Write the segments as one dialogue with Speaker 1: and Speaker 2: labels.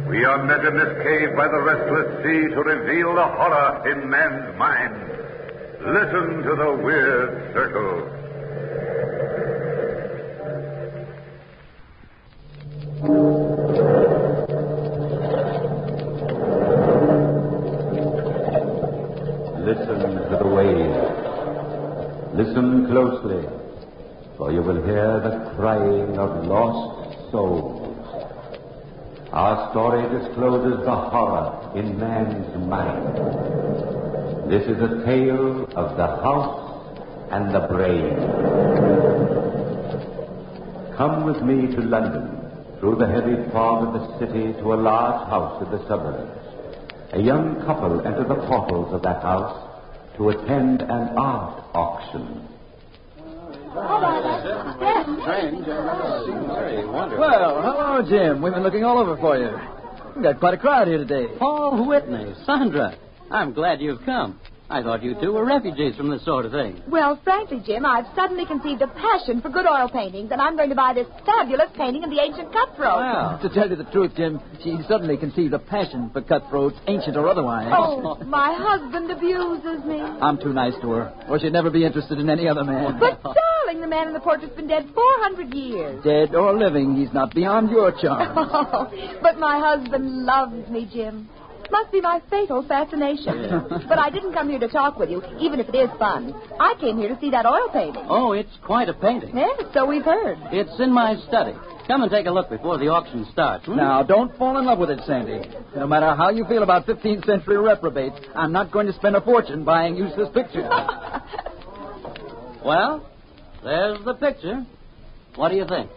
Speaker 1: We are met in this cave by the restless sea to reveal the horror in man's mind. Listen to the weird circle.
Speaker 2: Listen to the waves. Listen closely, for you will hear the crying of lost souls. Our story discloses the horror in man's mind. This is a tale of the house and the brain. Come with me to London, through the heavy fog of the city to a large house in the suburbs. A young couple enter the portals of that house to attend an art auction.
Speaker 3: Strange. Very wonderful.
Speaker 4: Well, hello, Jim. We've been looking all over for you. We've got quite a crowd here today.
Speaker 3: Paul Whitney, Sandra, I'm glad you've come. I thought you two were refugees from this sort of thing.
Speaker 5: Well, frankly, Jim, I've suddenly conceived a passion for good oil paintings, and I'm going to buy this fabulous painting of the ancient cutthroat.
Speaker 3: Wow.
Speaker 4: To tell you the truth, Jim, she suddenly conceived a passion for cutthroats, ancient or otherwise.
Speaker 5: Oh, my husband abuses me.
Speaker 4: I'm too nice to her, or she'd never be interested in any other man.
Speaker 5: But, darling, the man in the portrait's been dead 400 years.
Speaker 4: Dead or living, he's not beyond your charm.
Speaker 5: Oh, but my husband loves me, Jim. Must be my fatal fascination. But I didn't come here to talk with you, even if it is fun. I came here to see that oil painting.
Speaker 3: Oh, it's quite a painting.
Speaker 5: Yes, so we've heard.
Speaker 3: It's in my study. Come and take a look before the auction starts.
Speaker 4: Now, don't fall in love with it, Sandy. No matter how you feel about 15th century reprobates, I'm not going to spend a fortune buying useless pictures.
Speaker 3: Well, there's the picture. What do you think?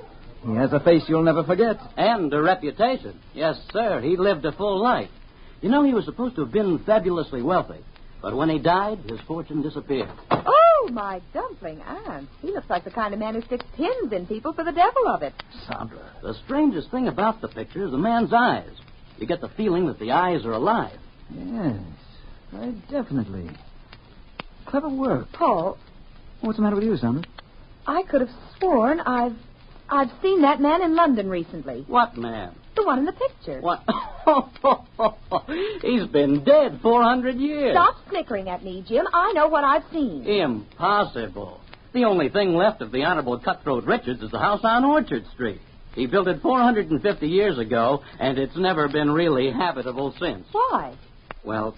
Speaker 4: He has a face you'll never forget.
Speaker 3: And a reputation. Yes, sir. He lived a full life. You know, he was supposed to have been fabulously wealthy. But when he died, his fortune disappeared.
Speaker 5: Oh, my dumpling aunt. He looks like the kind of man who sticks pins in people for the devil of it.
Speaker 4: Sandra.
Speaker 3: The strangest thing about the picture is the man's eyes. You get the feeling that the eyes are alive.
Speaker 4: Yes, very definitely. Clever work.
Speaker 5: Paul,
Speaker 4: What's the matter with you, Sandra?
Speaker 5: I could have sworn I've seen that man in London recently.
Speaker 3: What man?
Speaker 5: The one in the picture.
Speaker 3: What? He's been dead 400 years.
Speaker 5: Stop snickering at me, Jim. I know what I've seen.
Speaker 3: Impossible. The only thing left of the Honorable Cutthroat Richards is the house on Orchard Street. He built it 450 years ago, and it's never been really habitable since.
Speaker 5: Why?
Speaker 3: Well,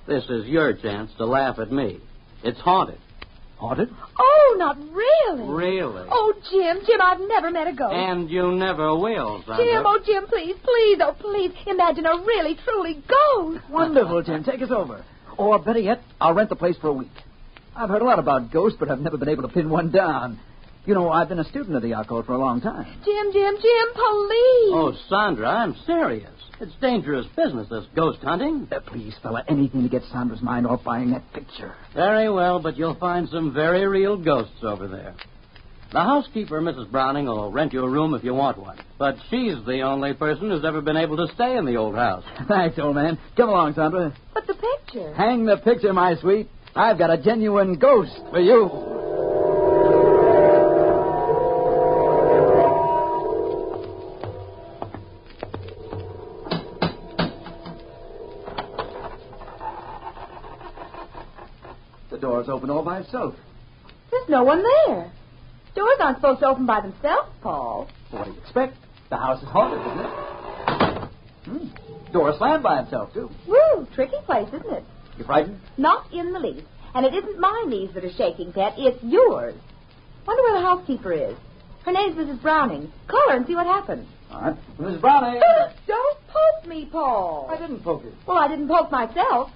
Speaker 3: this is your chance to laugh at me. It's haunted.
Speaker 4: Haunted?
Speaker 5: Oh, not really.
Speaker 3: Really?
Speaker 5: Oh, Jim, I've never met a ghost.
Speaker 3: And you never will, Sandra.
Speaker 5: Jim, please, please, imagine a really, truly ghost.
Speaker 4: Wonderful, Jim. Take us over. Or, better yet, I'll rent the place for a week. I've heard a lot about ghosts, but I've never been able to pin one down. You know, I've been a student of the occult for a long time.
Speaker 5: Jim, please.
Speaker 3: Oh, Sandra, I'm serious. It's dangerous business, this ghost hunting.
Speaker 4: Please, fella, anything to get Sandra's mind off buying that picture.
Speaker 3: Very well, but you'll find some very real ghosts over there. The housekeeper, Mrs. Browning, will rent you a room if you want one. But she's the only person who's ever been able to stay in the old house.
Speaker 4: Thanks, old man. Come along, Sandra.
Speaker 5: But the picture.
Speaker 4: Hang the picture, my sweet. I've got a genuine ghost for you. The door's open all by itself.
Speaker 5: There's no one there. Doors aren't supposed to open by themselves, Paul.
Speaker 4: What do you expect? The house is haunted, isn't it? Door slammed by itself, too.
Speaker 5: Woo, tricky place, isn't it?
Speaker 4: You frightened?
Speaker 5: Not in the least. And it isn't my knees that are shaking, Pet. It's yours. Wonder where the housekeeper is. Her name's Mrs. Browning. Call her and see what happens.
Speaker 4: All right. Mrs. Browning.
Speaker 5: Don't poke me, Paul.
Speaker 4: I didn't poke you.
Speaker 5: Well, I didn't poke myself.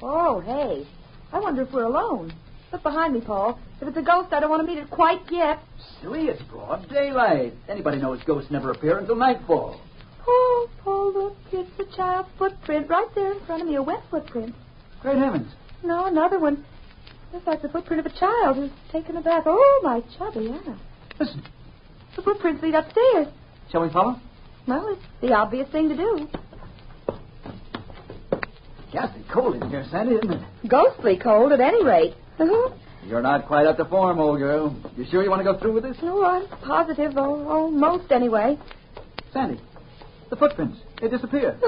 Speaker 5: Oh, hey. I wonder if we're alone. Look behind me, Paul. If it's a ghost, I don't want to meet it quite yet.
Speaker 4: Silly, it's broad daylight. Anybody knows ghosts never appear until nightfall.
Speaker 5: Paul, look. It's a child's footprint right there in front of me, a wet footprint.
Speaker 4: Great heavens.
Speaker 5: No, another one. Looks like the footprint of a child who's taken a bath. Oh, my chubby, yeah.
Speaker 4: Listen.
Speaker 5: The footprints lead upstairs.
Speaker 4: Shall we follow?
Speaker 5: Well, it's the obvious thing to do.
Speaker 4: Ghastly cold in here, Sandy, isn't it?
Speaker 5: Ghostly cold, at any rate.
Speaker 4: You're not quite up to form, old girl. You sure you want to go through with this?
Speaker 5: No, I'm positive. Almost, anyway.
Speaker 4: Sandy, The footprints. They disappeared.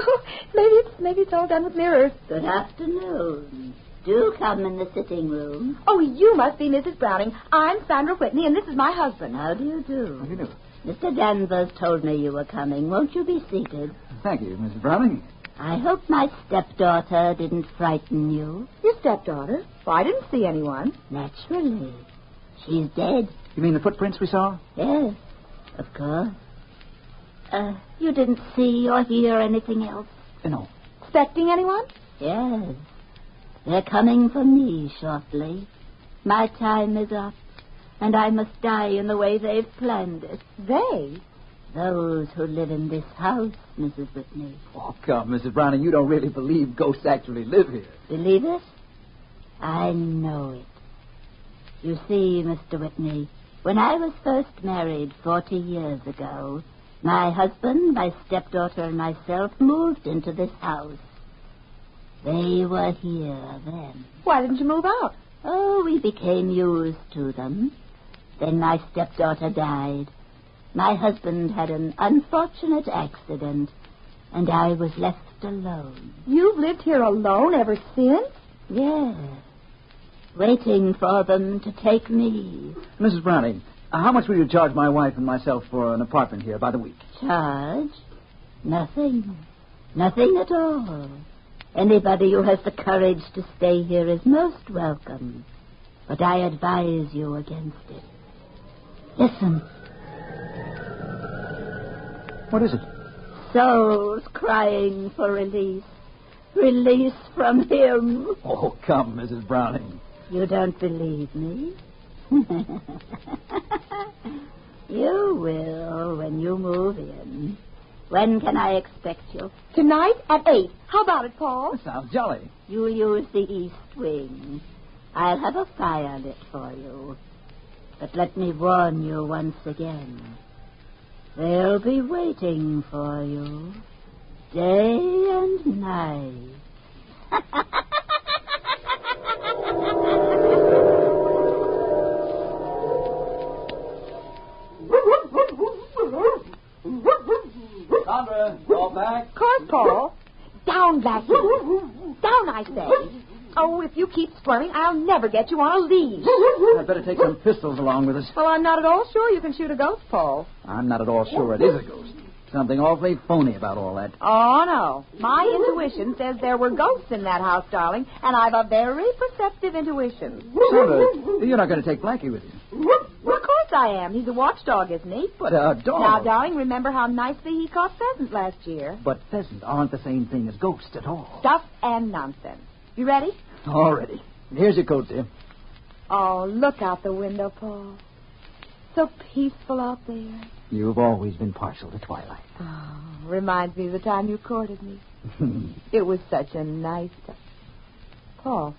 Speaker 5: Maybe it's all done with mirrors.
Speaker 6: Good afternoon. Do come in the sitting room.
Speaker 5: Oh, you must be Mrs. Browning. I'm Sandra Whitney, and this is my husband.
Speaker 6: How do you do?
Speaker 4: How do you do?
Speaker 6: Mr. Danvers told me you were coming. Won't you be seated?
Speaker 4: Thank you, Mrs. Browning.
Speaker 6: I hope my stepdaughter didn't frighten you.
Speaker 5: Your stepdaughter? Well, I didn't see anyone.
Speaker 6: Naturally. She's dead.
Speaker 4: You mean the footprints we saw?
Speaker 6: Yes, of course. You didn't see or hear anything else?
Speaker 4: No.
Speaker 5: Expecting anyone?
Speaker 6: Yes. They're coming for me shortly. My time is up, and I must die in the way they've planned it.
Speaker 5: They?
Speaker 6: Those who live in this house, Mrs. Whitney.
Speaker 4: Oh, come, Mrs. Browning, you don't really believe ghosts actually live here.
Speaker 6: Believe it? I know it. You see, Mr. Whitney, when I was first married 40 years ago, my husband, my stepdaughter, and myself moved into this house. They were here then.
Speaker 5: Why didn't you move out?
Speaker 6: Oh, we became used to them. Then my stepdaughter died. My husband had an unfortunate accident, and I was left alone.
Speaker 5: You've lived here alone ever since?
Speaker 6: Yes. Waiting for them to take me.
Speaker 4: Mrs. Browning, how much will you charge my wife and myself for an apartment here by the week?
Speaker 6: Charge? Nothing. Nothing at all. Anybody who has the courage to stay here is most welcome. But I advise you against it. Listen.
Speaker 4: What is it?
Speaker 6: Souls crying for release. Release from him.
Speaker 4: Oh, come, Mrs. Browning.
Speaker 6: You don't believe me? You will when you move in. When can I expect you?
Speaker 5: Tonight at 8. How about it, Paul?
Speaker 4: That sounds jolly.
Speaker 6: You'll use the east wing. I'll have a fire lit for you. But let me warn you once again. They'll be waiting for you day and night.
Speaker 4: Sandra, call back.
Speaker 5: Of course, Paul. Down, Blackie. Down, I say. Oh, if you keep squirming, I'll never get you on a leash.
Speaker 4: I'd better take some pistols along with us.
Speaker 5: Well, I'm not at all sure you can shoot a ghost, Paul.
Speaker 4: I'm not at all sure it is a ghost. Something awfully phony about all that.
Speaker 5: Oh, no. My intuition says there were ghosts in that house, darling, and I've a very perceptive intuition.
Speaker 4: Sandra, you're not going to take Blackie with you.
Speaker 5: Well, of course I am. He's a watchdog, isn't he?
Speaker 4: But a dog.
Speaker 5: Now, darling, remember how nicely he caught pheasant last year.
Speaker 4: But pheasants aren't the same thing as ghosts at all.
Speaker 5: Stuff and nonsense. You ready?
Speaker 4: All ready. Here's your coat, dear.
Speaker 5: Oh, look out the window, Paul. So peaceful out there.
Speaker 4: You've always been partial to twilight.
Speaker 5: Oh, reminds me of the time you courted me. It was such a nice time. Paul,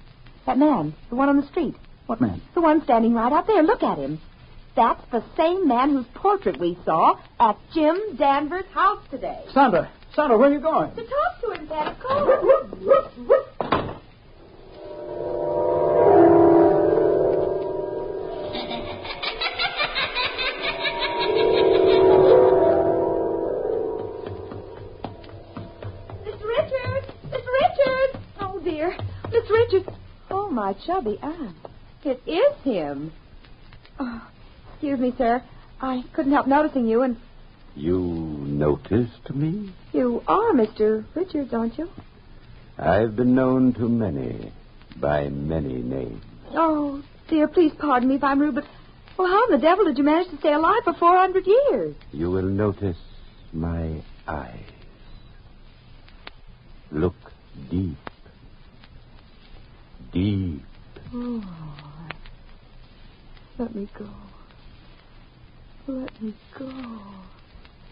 Speaker 5: that man, the one on the street.
Speaker 4: What man?
Speaker 5: The one standing right out there. Look at him. That's the same man whose portrait we saw at Jim Danvers' house today.
Speaker 4: Sandra, where are you going?
Speaker 5: To talk to him, Dad. Come. Miss Richards. Oh, my chubby aunt. It is him. Oh, excuse me, sir. I couldn't help noticing you, and...
Speaker 2: You noticed me?
Speaker 5: You are Mr. Richards, aren't you?
Speaker 2: I've been known to many, by many names.
Speaker 5: Oh, dear, please pardon me if I'm rude, but... Well, how in the devil did you manage to stay alive for 400 years?
Speaker 2: You will notice my eyes. Look deep. Deep.
Speaker 5: Oh, let me go. Let me go.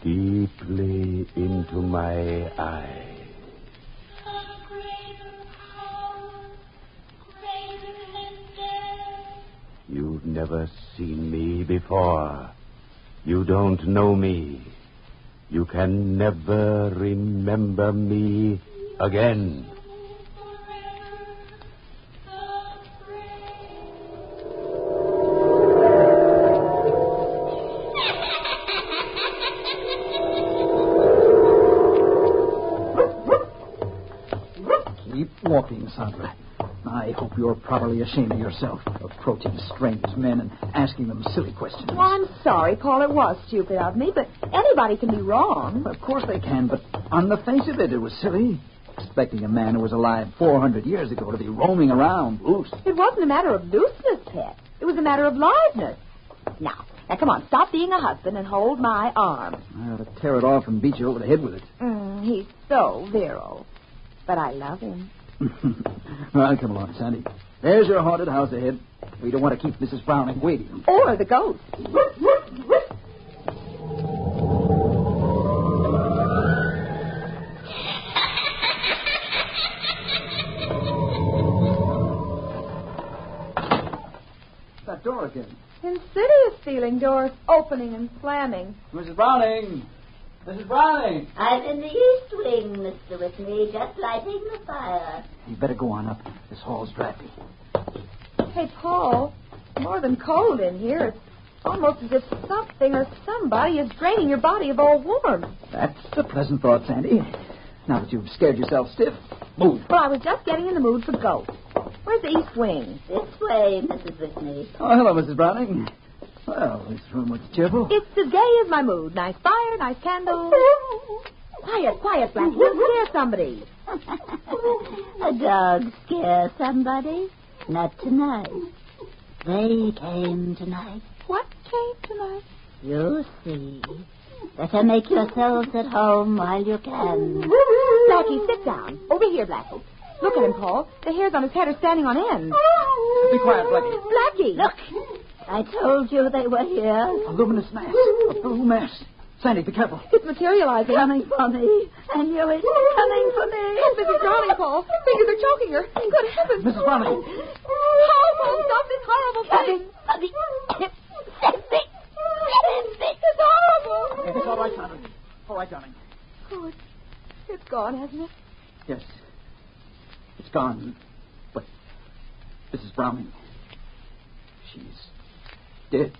Speaker 2: Deeply into my eyes. You've never seen me before. You don't know me. You can never remember me again.
Speaker 4: talking, Sandra. I hope you're properly ashamed of yourself, approaching strange men and asking them silly questions.
Speaker 5: Well, I'm sorry, Paul. It was stupid of me, but anybody can be wrong.
Speaker 4: Of course they can, but on the face of it was silly. Expecting a man who was alive 400 years ago to be roaming around loose.
Speaker 5: It wasn't a matter of looseness, Pet. It was a matter of liveness. Now, come on, stop being a husband and hold my arm.
Speaker 4: I ought to tear it off and beat you over the head with it.
Speaker 5: He's so virile. But I love him.
Speaker 4: Well, come along, Sandy. There's your haunted house ahead. We don't want to keep Mrs. Browning waiting.
Speaker 5: Or the ghost.
Speaker 4: That door again.
Speaker 5: Insidious feeling, doors opening and slamming.
Speaker 4: Mrs. Browning! Mrs. Browning!
Speaker 6: I'm in the east wing, Mr. Whitney, just lighting the fire.
Speaker 4: You better go on up. This hall's drafty.
Speaker 5: Hey, Paul, more than cold in here. It's almost as if something or somebody is draining your body of all warmth.
Speaker 4: That's a pleasant thought, Sandy. Now that you've scared yourself stiff, move.
Speaker 5: Well, I was just getting in the mood for ghosts. Where's the east wing?
Speaker 6: This way, Mrs. Whitney.
Speaker 4: Oh, hello, Mrs. Browning. Well, this room looks cheerful.
Speaker 5: It's as gay as my mood. Nice fire, nice candles. Quiet, Blackie. You'll scare somebody.
Speaker 6: A dog scare somebody? Not tonight. They came tonight.
Speaker 5: What came tonight?
Speaker 6: You'll see. Better make yourselves at home while you can.
Speaker 5: Blackie, sit down. Over here, Blackie. Look at him, Paul. The hairs on his head are standing on end.
Speaker 4: Be quiet, Blackie.
Speaker 5: Blackie!
Speaker 6: Look, I told you they were here.
Speaker 4: A luminous mass. A blue mass. Sandy, be careful.
Speaker 5: It's materializing.
Speaker 6: Coming for me. I knew it. Coming for me.
Speaker 5: Oh, Mrs. Browning, Paul. Fingers are choking her. Good heavens.
Speaker 4: Mrs. Browning.
Speaker 5: Oh, Paul, stop this horrible thing. It's horrible.
Speaker 4: It's all right, Sandra. All right, darling.
Speaker 5: Oh, it's gone, hasn't it?
Speaker 4: Yes. It's gone. But Mrs. Browning, she's dead.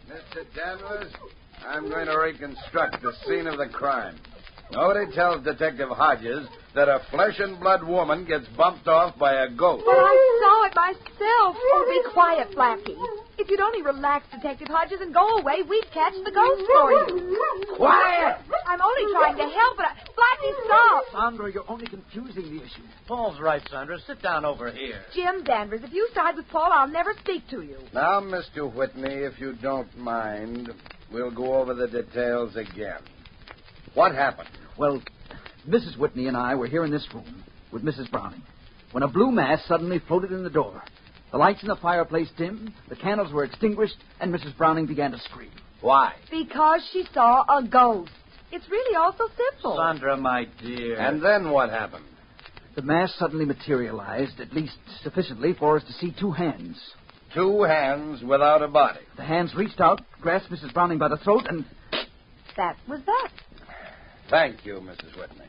Speaker 7: Mr. Danvers, I'm going to reconstruct the scene of the crime. Nobody tells Detective Hodges that a flesh-and-blood woman gets bumped off by a ghost.
Speaker 5: But I saw it myself. Oh, be quiet, Blackie. If you'd only relax, Detective Hodges, and go away, we'd catch the ghost for you.
Speaker 7: Quiet!
Speaker 5: I'm only trying to help, but Blackie, stop.
Speaker 4: Sandra, you're only confusing the issue.
Speaker 3: Paul's right, Sandra. Sit down over here.
Speaker 5: Jim Danvers, if you side with Paul, I'll never speak to you.
Speaker 7: Now, Mr. Whitney, if you don't mind, we'll go over the details again. What happened?
Speaker 4: Well, Mrs. Whitney and I were here in this room with Mrs. Browning when a blue mass suddenly floated in the door. The lights in the fireplace dimmed, the candles were extinguished, and Mrs. Browning began to scream.
Speaker 7: Why?
Speaker 5: Because she saw a ghost. It's really all so simple.
Speaker 3: Sandra, my dear.
Speaker 7: And then what happened?
Speaker 4: The mass suddenly materialized, at least sufficiently for us to see two hands.
Speaker 7: Two hands without a body.
Speaker 4: The hands reached out, grasped Mrs. Browning by the throat, and...
Speaker 5: That was that.
Speaker 7: Thank you, Mrs. Whitney.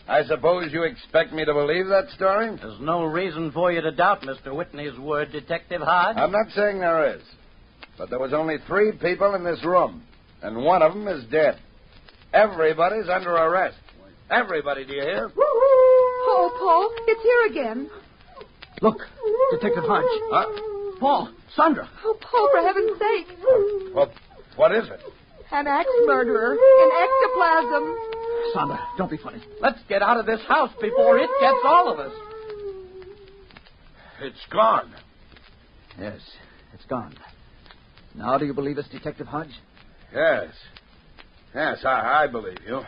Speaker 7: I suppose you expect me to believe that story?
Speaker 3: There's no reason for you to doubt Mr. Whitney's word, Detective Hodge.
Speaker 7: I'm not saying there is. But there was only 3 people in this room, and one of them is dead. Everybody's under arrest. Everybody, do you hear?
Speaker 5: Oh, Paul, it's here again.
Speaker 4: Look, Detective Hodge.
Speaker 7: Huh?
Speaker 4: Paul, Sandra.
Speaker 5: Oh, Paul, for heaven's sake.
Speaker 7: What is it?
Speaker 5: An axe murderer in ectoplasm.
Speaker 4: Sandra, don't be funny.
Speaker 3: Let's get out of this house before it gets all of us.
Speaker 7: It's gone.
Speaker 4: Yes, it's gone. Now, do you believe us, Detective Hodge?
Speaker 7: Yes. Yes, I believe you.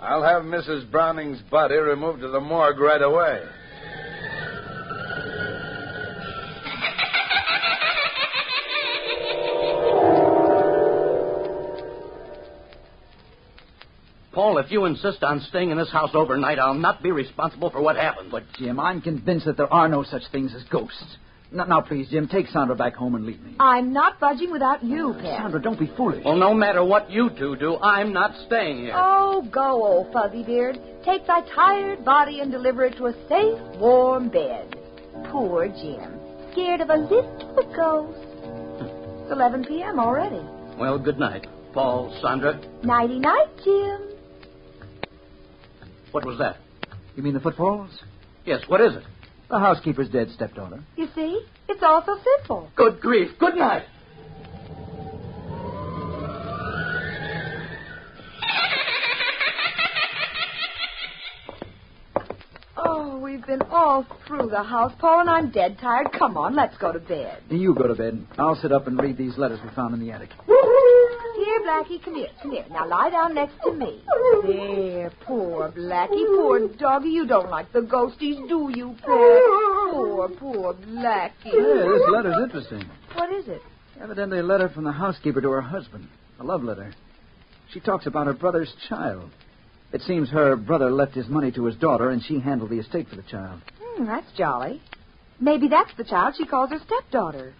Speaker 7: I'll have Mrs. Browning's body removed to the morgue right away.
Speaker 3: Paul, if you insist on staying in this house overnight, I'll not be responsible for what happens.
Speaker 4: But, Jim, I'm convinced that there are no such things as ghosts. Now, please, Jim, take Sandra back home and leave me.
Speaker 5: I'm not budging without you, Pet.
Speaker 4: Sandra, don't be foolish.
Speaker 3: Well, no matter what you two do, I'm not staying here.
Speaker 5: Oh, go, old fuzzy beard. Take thy tired body and deliver it to a safe, warm bed. Poor Jim. Scared of a little ghost. It's 11 p.m. already.
Speaker 3: Well, good night, Paul, Sandra.
Speaker 5: Nighty-night, Jim.
Speaker 3: What was that?
Speaker 4: You mean the footfalls?
Speaker 3: Yes, what is it?
Speaker 4: The housekeeper's dead stepdaughter.
Speaker 5: You see? It's all so simple.
Speaker 3: Good grief. Good night.
Speaker 5: Oh, we've been all through the house, Paul, and I'm dead tired. Come on, let's go to bed.
Speaker 4: You go to bed. I'll sit up and read these letters we found in the attic.
Speaker 5: Here, Blackie, come here, come here. Now lie down next to me. There, poor Blackie, poor doggy. You don't like the ghosties, do you, Pet? Poor Blackie.
Speaker 4: Yeah, this letter's interesting.
Speaker 5: What is it?
Speaker 4: Evidently a letter from the housekeeper to her husband. A love letter. She talks about her brother's child. It seems her brother left his money to his daughter, and she handled the estate for the child.
Speaker 5: That's jolly. Maybe that's the child she calls her stepdaughter.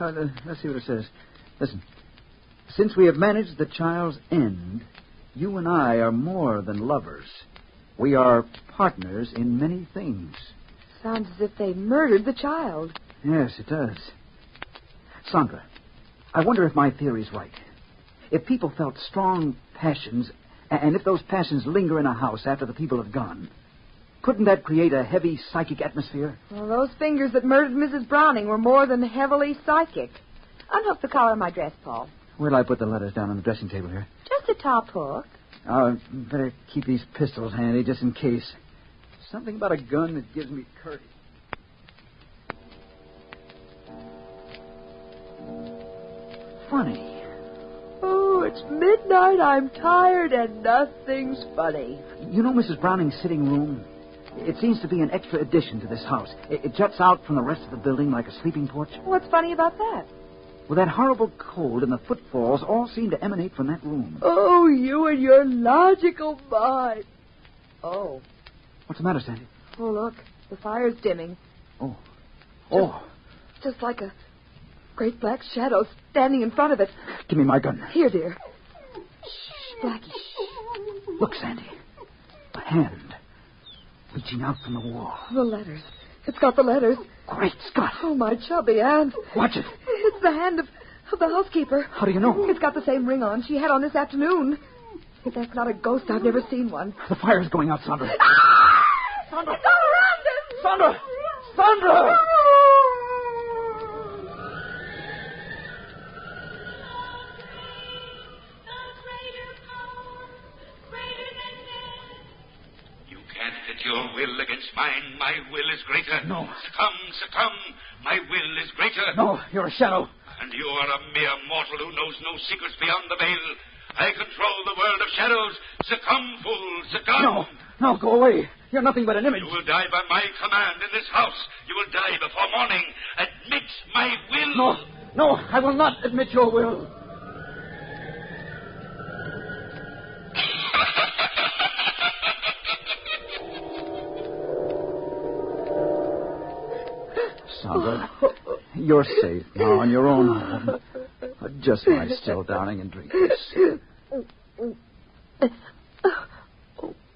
Speaker 4: Let's see what it says. Listen. Since we have managed the child's end, you and I are more than lovers. We are partners in many things.
Speaker 5: Sounds as if they murdered the child.
Speaker 4: Yes, it does. Sandra, I wonder if my theory's right. If people felt strong passions, and if those passions linger in a house after the people have gone, couldn't that create a heavy psychic atmosphere?
Speaker 5: Well, those fingers that murdered Mrs. Browning were more than heavily psychic. Unhook the collar of my dress, Paul.
Speaker 4: Where'll I put the letters down on the dressing table here?
Speaker 5: Just a top hook.
Speaker 4: Better keep these pistols handy just in case. Something about a gun that gives me courage. Funny.
Speaker 5: Oh, it's midnight. I'm tired and nothing's funny.
Speaker 4: You know Mrs. Browning's sitting room? It seems to be an extra addition to this house. It juts out from the rest of the building like a sleeping porch.
Speaker 5: What's funny about that?
Speaker 4: Well, that horrible cold and the footfalls all seem to emanate from that room.
Speaker 5: Oh, you and your logical mind. Oh.
Speaker 4: What's the matter, Sandy?
Speaker 5: Oh, look. The fire's dimming.
Speaker 4: Oh.
Speaker 5: Just like a great black shadow standing in front of it.
Speaker 4: Give me my gun.
Speaker 5: Here, dear. Shh, Blackie, shh.
Speaker 4: Look, Sandy. A hand reaching out from the wall.
Speaker 5: The letters. It's got the letters.
Speaker 4: Great Scott.
Speaker 5: Oh, my chubby hand.
Speaker 4: Watch it.
Speaker 5: It's the hand of the housekeeper.
Speaker 4: How do you know?
Speaker 5: It's got the same ring on she had on this afternoon. If that's not a ghost, I've never seen one.
Speaker 4: The fire's going out, Sandra.
Speaker 5: Ah!
Speaker 4: Sandra!
Speaker 5: It's all around us!
Speaker 4: Sandra! Sandra!
Speaker 8: Your will against mine. My will is greater.
Speaker 4: No.
Speaker 8: Succumb. My will is greater.
Speaker 4: No, you're a shadow.
Speaker 8: And you are a mere mortal who knows no secrets beyond the veil. I control the world of shadows. Succumb, fool, succumb.
Speaker 4: No, go away. You're nothing but an image.
Speaker 8: You will die by my command in this house. You will die before morning. Admit my will.
Speaker 4: No, I will not admit your will. Sandra, you're safe now in your own home. Just lie still, darling, and drink this.
Speaker 5: Oh,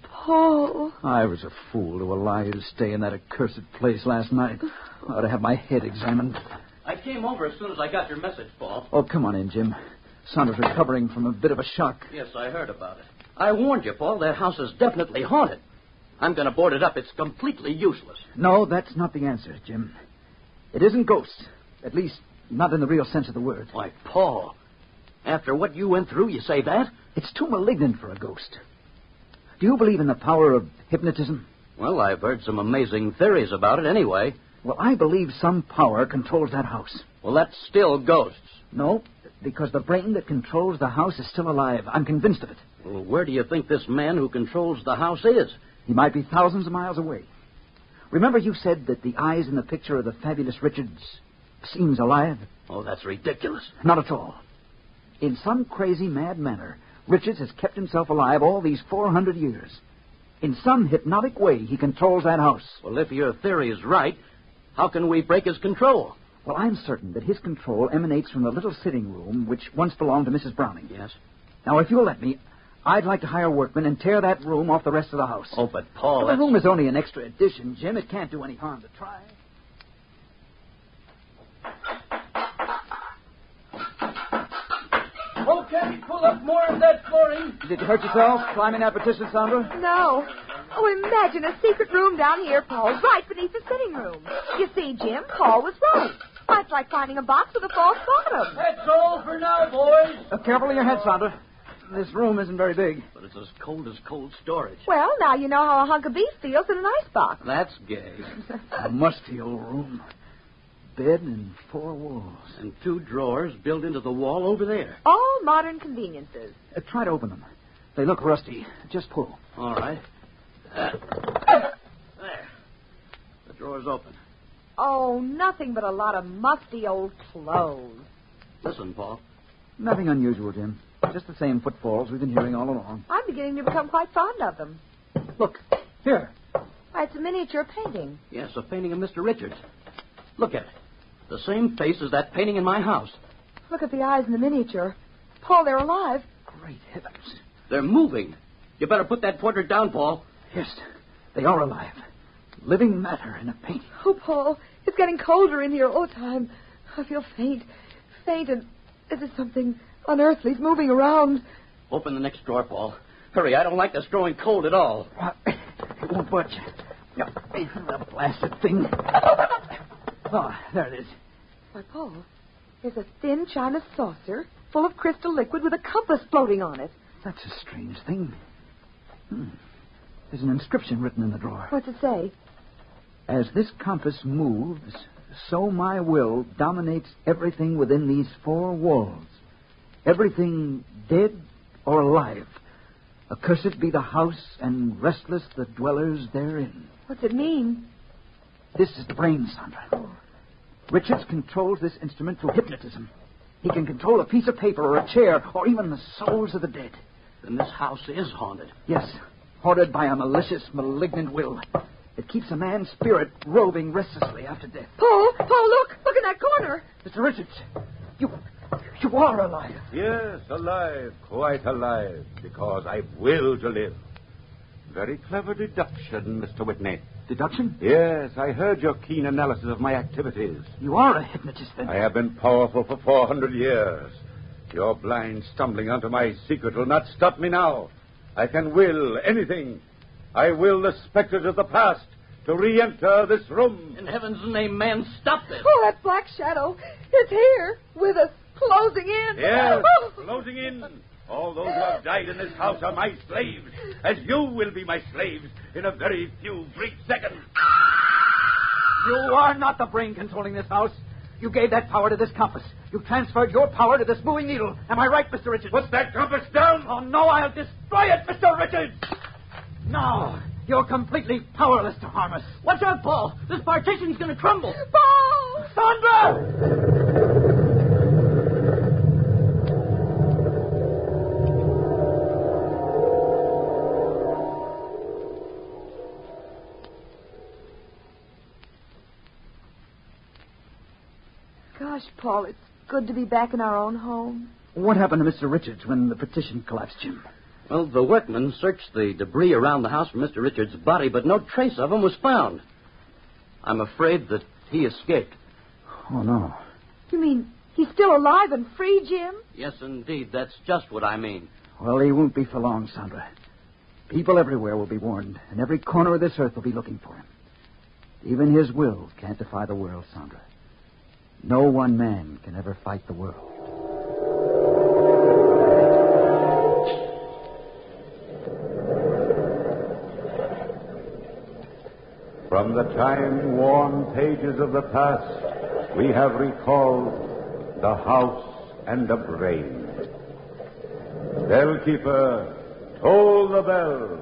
Speaker 5: Paul.
Speaker 4: I was a fool to allow you to stay in that accursed place last night. I ought to have my head examined.
Speaker 3: I came over as soon as I got your message, Paul.
Speaker 4: Oh, come on in, Jim. Sandra's recovering from a bit of a shock.
Speaker 3: Yes, I heard about it. I warned you, Paul. That house is definitely haunted. I'm going to board it up. It's completely useless.
Speaker 4: No, that's not the answer, Jim. It isn't ghosts. At least, not in the real sense of the word.
Speaker 3: Why, Paul, after what you went through, you say that?
Speaker 4: It's too malignant for a ghost. Do you believe in the power of hypnotism?
Speaker 3: Well, I've heard some amazing theories about it anyway.
Speaker 4: Well, I believe some power controls that house.
Speaker 3: Well, that's still ghosts.
Speaker 4: No, because the brain that controls the house is still alive. I'm convinced of it.
Speaker 3: Well, where do you think this man who controls the house is?
Speaker 4: He might be thousands of miles away. Remember you said that the eyes in the picture of the fabulous Richards seems alive?
Speaker 3: Oh, that's ridiculous.
Speaker 4: Not at all. In some crazy, mad manner, Richards has kept himself alive all these 400 years. In some hypnotic way, he controls that house.
Speaker 3: Well, if your theory is right, how can we break his control?
Speaker 4: Well, I'm certain that his control emanates from the little sitting room which once belonged to Mrs. Browning.
Speaker 3: Yes?
Speaker 4: Now, if you'll let me, I'd like to hire workmen and tear that room off the rest of the house.
Speaker 3: Oh, but Paul,
Speaker 4: The room is only an extra addition, Jim. It can't do any harm to try.
Speaker 3: Okay, pull up more of that flooring.
Speaker 4: Did you hurt yourself climbing that partition, Sandra?
Speaker 5: No. Oh, imagine a secret room down here, Paul, right beneath the sitting room. You see, Jim, Paul was right. It's like finding a box with a false bottom.
Speaker 3: That's all for now, boys.
Speaker 4: Careful of your head, Sandra. This room isn't very big.
Speaker 3: But it's as cold storage.
Speaker 5: Well, now you know how a hunk of beef feels in an icebox.
Speaker 3: That's gay.
Speaker 4: A musty old room. Bed and 4 walls.
Speaker 3: And 2 drawers built into the wall over there.
Speaker 5: All modern conveniences.
Speaker 4: Try to open them. They look rusty. Just pull.
Speaker 3: All right. There. The drawer's open.
Speaker 5: Oh, nothing but a lot of musty old clothes.
Speaker 3: Listen, Paul.
Speaker 4: Nothing unusual, Jim. Just the same footfalls we've been hearing all along.
Speaker 5: I'm beginning to become quite fond of them.
Speaker 4: Look, here.
Speaker 5: Why, it's a miniature painting.
Speaker 3: Yes, a painting of Mr. Richards. Look at it. The same face as that painting in my house.
Speaker 5: Look at the eyes in the miniature. Paul, they're alive.
Speaker 4: Great heavens.
Speaker 3: They're moving. You better put that portrait down, Paul.
Speaker 4: Yes, they are alive. Living matter in a painting.
Speaker 5: Oh, Paul, it's getting colder in here all the time. I feel faint, and as if something unearthly's moving around.
Speaker 3: Open the next drawer, Paul. Hurry, I don't like this growing cold at all.
Speaker 4: It won't budge. No, the blasted thing. Oh, there it is.
Speaker 5: Why, Paul, there's a thin china saucer full of crystal liquid with a compass floating on it.
Speaker 4: That's a strange thing. There's an inscription written in the drawer.
Speaker 5: What's it say?
Speaker 4: As this compass moves, so my will dominates everything within these 4 walls. Everything dead or alive. Accursed be the house, and restless the dwellers therein.
Speaker 5: What's it mean?
Speaker 4: This is the brain, Sandra. Richards controls this instrument through hypnotism. He can control a piece of paper or a chair or even the souls of the dead.
Speaker 3: Then this house is haunted.
Speaker 4: Yes, haunted by a malicious, malignant will. It keeps a man's spirit roving restlessly after death.
Speaker 5: Paul, look in that corner.
Speaker 4: Mr. Richards, you are alive.
Speaker 2: Yes, alive, quite alive, because I will to live. Very clever deduction, Mr. Whitney.
Speaker 4: Deduction?
Speaker 2: Yes, I heard your keen analysis of my activities.
Speaker 4: You are a hypnotist, then.
Speaker 2: I have been powerful for 400 years. Your blind stumbling onto my secret will not stop me now. I can will anything. I will the specters of the past to re-enter this room.
Speaker 3: In heaven's name, man, stop this.
Speaker 5: Oh, that black shadow. It's here with us, closing in.
Speaker 2: Yes, closing in. All those who have died in this house are my slaves, as you will be my slaves in a very few brief seconds.
Speaker 4: You are not the brain controlling this house. You gave that power to this compass. You transferred your power to this moving needle. Am I right, Mr. Richards?
Speaker 2: Put that compass down.
Speaker 4: Oh, no, I'll destroy it, Mr. Richards. No, you're completely powerless to harm us.
Speaker 3: Watch out, Paul. This partition's going to crumble.
Speaker 5: Paul!
Speaker 4: Sandra!
Speaker 5: Gosh, Paul, it's good to be back in our own home.
Speaker 4: What happened to Mr. Richards when the partition collapsed, Jim?
Speaker 3: Well, the workmen searched the debris around the house for Mr. Richards' body, but no trace of him was found. I'm afraid that he escaped.
Speaker 4: Oh, no.
Speaker 5: You mean he's still alive and free, Jim?
Speaker 3: Yes, indeed. That's just what I mean.
Speaker 4: Well, he won't be for long, Sandra. People everywhere will be warned, and every corner of this earth will be looking for him. Even his will can't defy the world, Sandra. No one man can ever fight the world.
Speaker 2: From the time-worn pages of the past, we have recalled the house and the brain. Bellkeeper, toll the bell.